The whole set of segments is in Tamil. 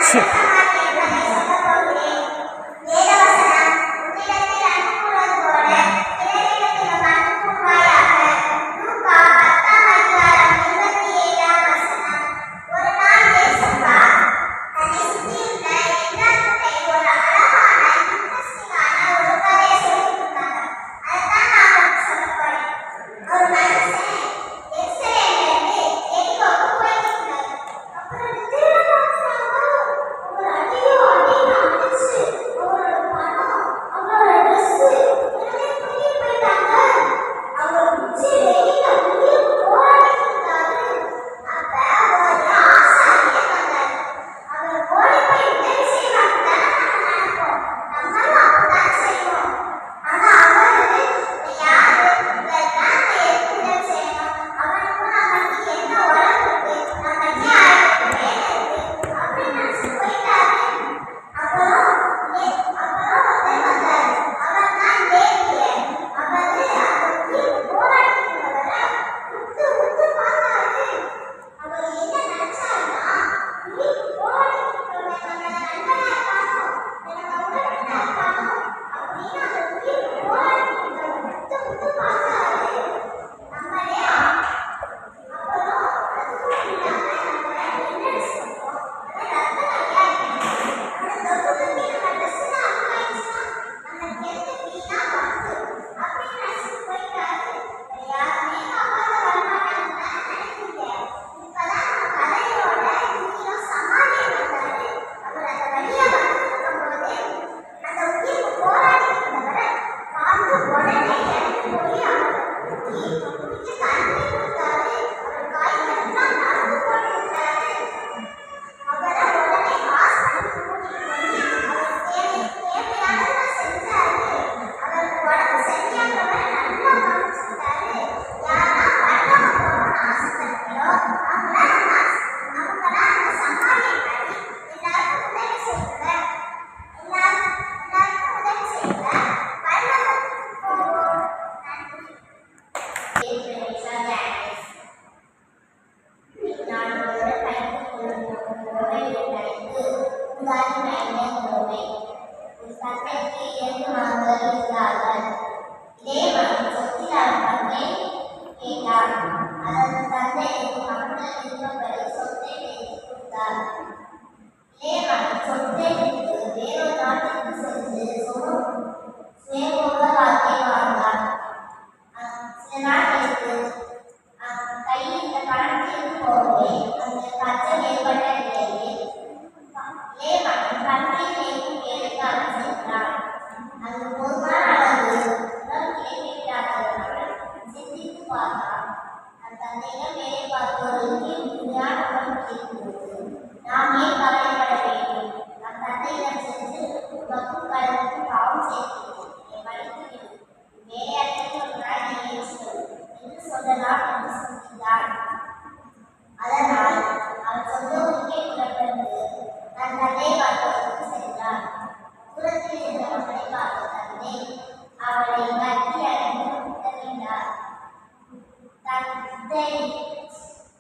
சரி.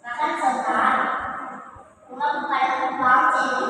மகன் சொன்னான், உனக்கு கடவுள் பாவம் செய்து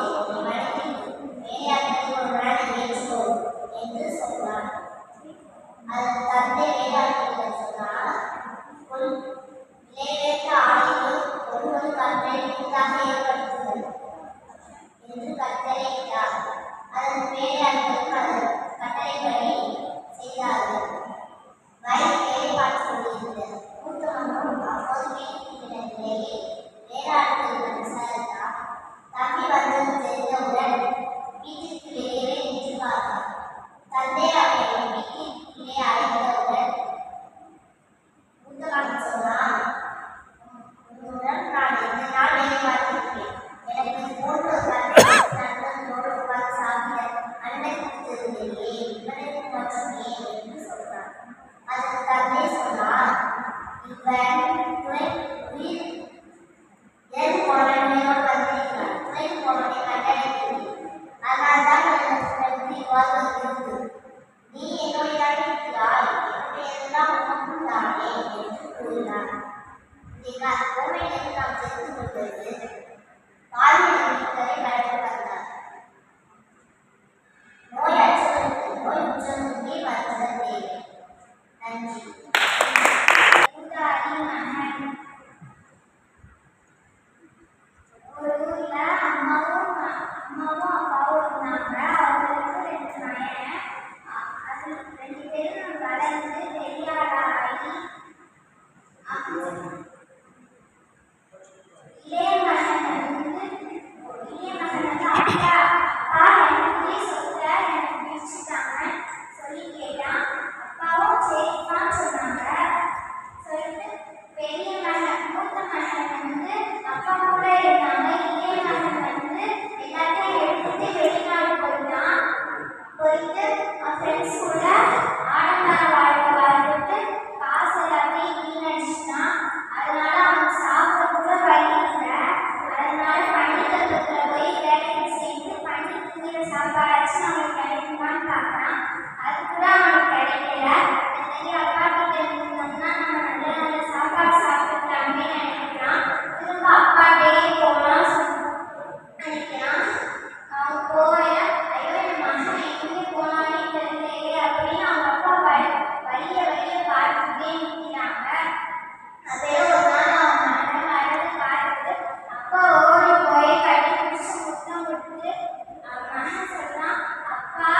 மகன் சொல்றான், அப்பா,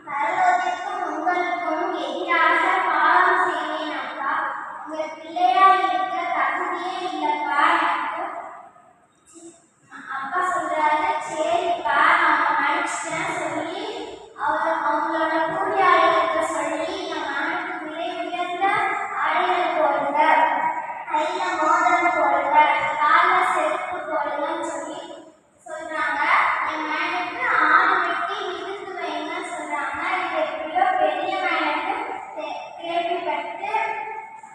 பரலோகத்துக்கும் உங்களுக்கும் எதிராக பாவம் செய்தேன் அப்பா. உங்கள் பிள்ளையா இருக்க தகுதியே இல்லப்பா எனக்கு. அப்பா சொல்றாரு, சரிப்பா நான் மன்னிச்சிட்டேன் சொல்லி அவங்களோட கூலியாளர்கிட்ட சொல்லி என் மகனுக்கு விலை உயர்ந்த ஆடைகள் போடுங்க, கையில மோதிரம் போடுங்க, கால செருப்பு போடுங்கன்னு சொல்லி சொல்றாங்க. என் மகனுக்கு 6 வெட்டி விதித்து வைங்கன்னு சொல்றாங்க. இது எப்படியோ பெரிய மகனுக்கு கேள்விப்பட்டு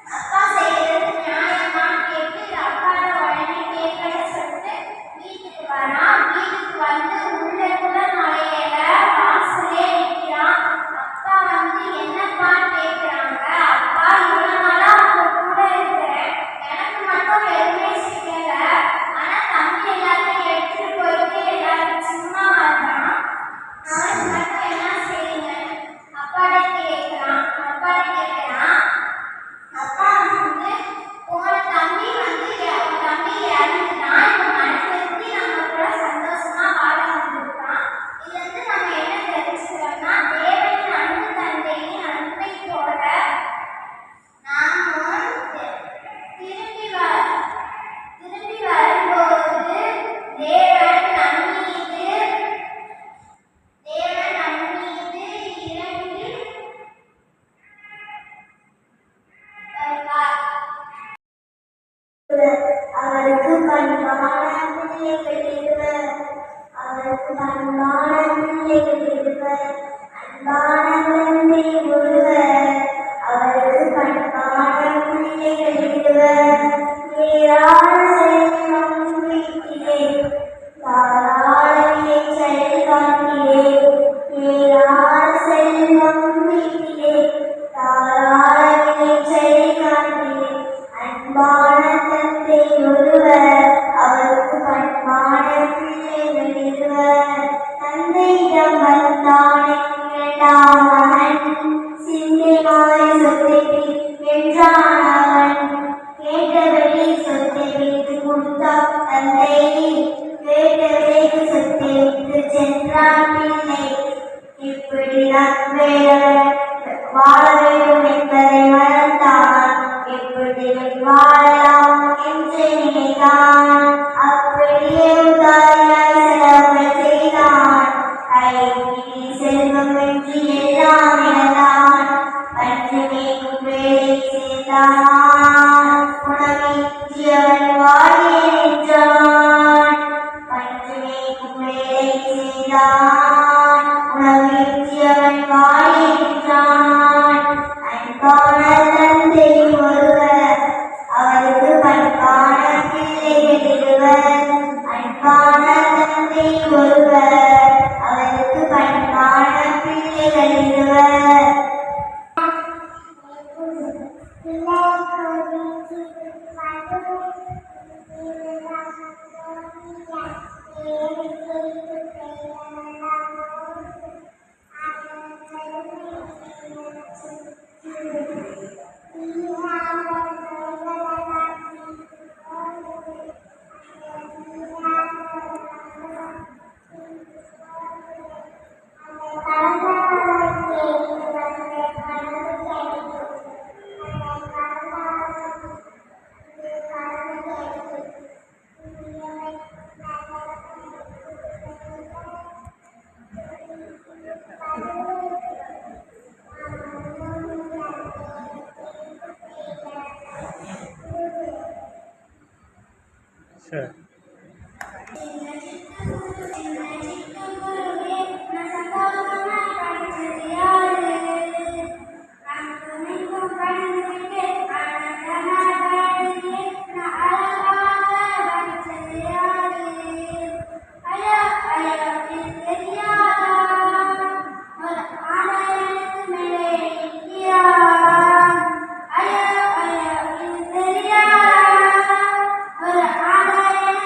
அப்பா செய்யறது நியாயமான்னு கேட்டு அப்பாட உடனே கேட்கல சொல்லிட்டு வீட்டுக்கு வரான். வீட்டுக்கு வந்து உள்ள கூட நுழையல, வாசலே நிற்கிறான். அப்பா வந்து என்னப்பான்னு கேட்கிறாங்க. அப்பா, இவ்வளவு நாளா உங்க கூட இருக்கிறேன், எனக்கு மட்டும் எதுவுமே செய்யல, ஆனா தம்பி எல்லாத்தையும் எடுத்துட்டு போயிட்டு எல்லாரும் சும்மா வந்தான், அவனுக்கு மட்டும் என்ன செய்யுங்கன்னு அப்பாட கேட்கிறான். அப்பா வந்து போன தம்பி இறந்துட்டான், இப்ப மனசு நம்ம கூட சந்தோஷமா வாழ வந்திருக்கான். இதுல இருந்து நம்ம என்ன தெரிஞ்சுக்கிறோம்னா, தேவனின் அன்பு தந்தையின் அன்பை போல நாமும் திரும்பி வரும்போது தேவன் நம் மீது இறங்கி வருவார். அவருக்கு பண்பான பிள்ளைகள் இருவர், அவருக்கு பண்பான பிள்ளைகள் இருவர், அன்பான தந்தை ஒருவர், அவருக்கு பண்பான பிள்ளைகள் இருவர். ஏராள செல்வம் வீட்டிலே, தாராள விளைச்சல் காட்டிலே, ஏராள செல்வம் வீட்டிலே, தாராள விளைச்சல் காட்டிலே, அன்பான தந்தை ஒருவர், அவருக்கு பண்பான பிள்ளைகள் இருவர். தந்தையிடம் வந்தான் இரண்டாம் மகன், சிந்தைமாய் சொத்தை என்றான் அவன். கேட்டபடி சொத்தை வைத்து கொடுத்தான் தந்தை, கேட்டபடி சொத்தை வைத்து சென்றான் பிள்ளை. இப்படி வாழ வேண்டும் என்பதை மறந்தான், எப்படி வாழலாம் என்று நினைத்தான். அப்படியே உதாரியாய் செலவுகள் செய்தான், கைப்பிடி செல்வம் என்று எல்லாம் இழந்தான். பஞ்சு மேய்க்கும் வேலை செய்தான், உணவின்றி வாழிய நின்றான். பஞ்சு மேய்க்கும் வேலை செய்தான், உணவின்றி வாழிய நின்றான். அன்பான தந்தை ஒருவர், அவருக்கு பண்பான பிள்ளைகள் இருவர். அன்பான தந்தை ஒருவர், அவருக்கு பண்பான பிள்ளைகள் இருவர். Sure. ஒரு ஆதாயம்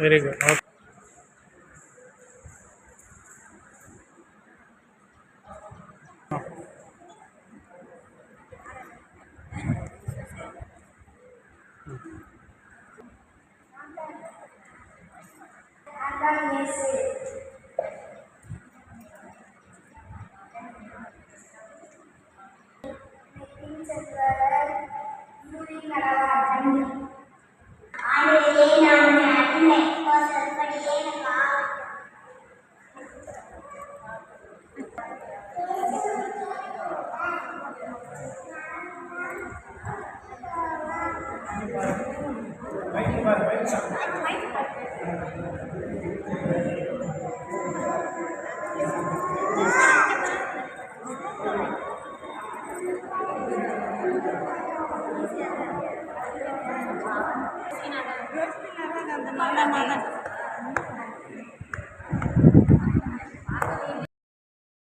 வெரி குட். ஓகே. அதான் இயேசு. பின் செல்வர் ஊழி நடவார்கள். ஆண்டவரே, நான் உம்மை அடிமை. உமது சொற்படியே எனக்கு ஆகட்டும். அந்த